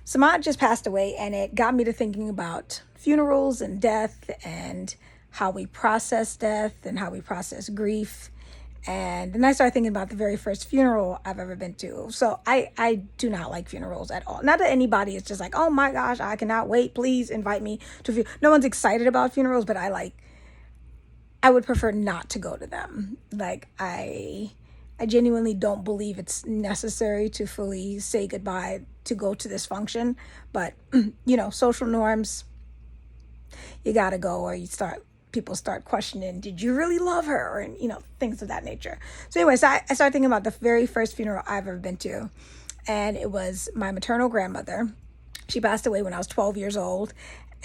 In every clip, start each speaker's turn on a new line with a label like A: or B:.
A: So my aunt just passed away, and it got me to thinking about funerals and death and how we process death and how we process grief. And then I started thinking about the very first funeral I've ever been to. So I do not like funerals at all. Not that anybody is just like, oh my gosh, I cannot wait. Please invite me to a funeral. No one's excited about funerals, but I would prefer not to go to them. Like I genuinely don't believe it's necessary to fully say goodbye to go to this function. But, social norms, you got to go, or people start questioning, did you really love her? And, things of that nature. So anyways, I started thinking about the very first funeral I've ever been to. And it was my maternal grandmother. She passed away when I was 12 years old.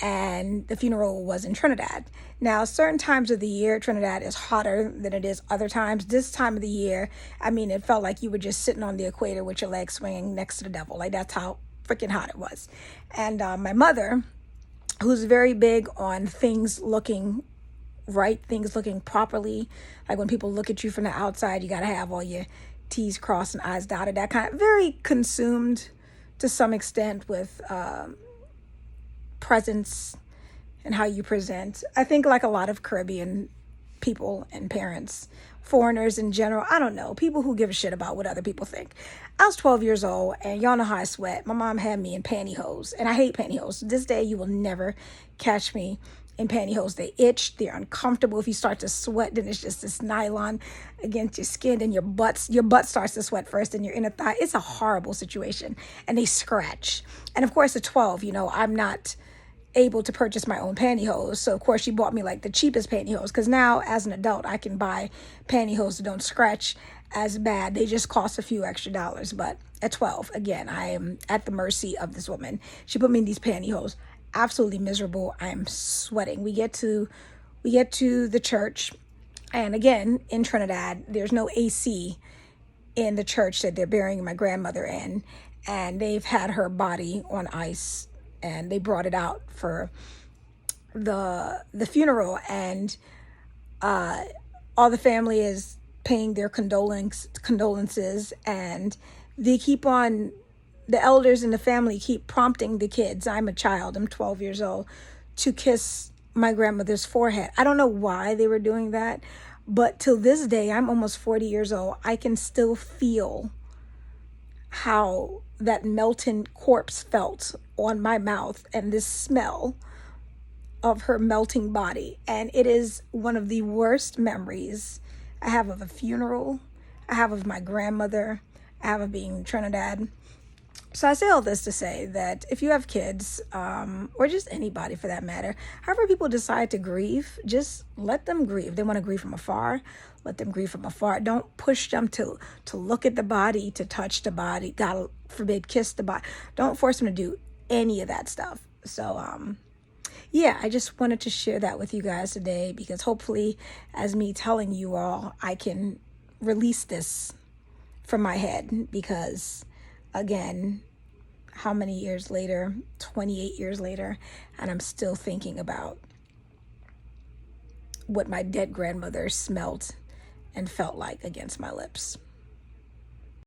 A: And the funeral was in Trinidad. Now, certain times of the year, Trinidad is hotter than it is other times. This time of the year, it felt like you were just sitting on the equator with your legs swinging next to the devil. Like, that's how freaking hot it was. And my mother, who's very big on things looking right, things looking properly. Like when people look at you from the outside, you got to have all your T's crossed and I's dotted. That kind of very consumed to some extent with presence and how you present. I think like a lot of Caribbean people and parents, foreigners in general, I don't know, people who give a shit about what other people think. I was 12 years old, and y'all know how I sweat. My mom had me in pantyhose, and I hate pantyhose. To this day, you will never catch me in pantyhose. They itch, they're uncomfortable. If you start to sweat, then it's just this nylon against your skin, and your butt starts to sweat first, and your inner thigh. It's a horrible situation, and they scratch. And of course, at 12, I'm not able to purchase my own pantyhose. So of course she bought me like the cheapest pantyhose, because now as an adult I can buy pantyhose that don't scratch as bad. They just cost a few extra dollars. But at 12, again, I am at the mercy of this woman. She put me in these pantyhose. Absolutely miserable. I am sweating. We get to the church, and again, in Trinidad, there's no AC in the church that they're burying my grandmother in, and they've had her body on ice, and they brought it out for the funeral, and all the family is paying their condolences, and the elders in the family keep prompting the kids. I'm a child, I'm 12 years old, to kiss my grandmother's forehead. I don't know why they were doing that, but till this day, I'm almost 40 years old, I can still feel how that melting corpse felt on my mouth, and this smell of her melting body. And it is one of the worst memories I have of a funeral, I have of my grandmother, I have of being in Trinidad. So I say all this to say that if you have kids, or just anybody for that matter, however people decide to grieve, just let them grieve. They want to grieve from afar, let them grieve from afar. Don't push them to look at the body, to touch the body, God forbid, kiss the body. Don't force them to do any of that stuff. So, I just wanted to share that with you guys today, because hopefully, as me telling you all, I can release this from my head, because again, how many years later, 28 years later, and I'm still thinking about what my dead grandmother smelled and felt like against my lips.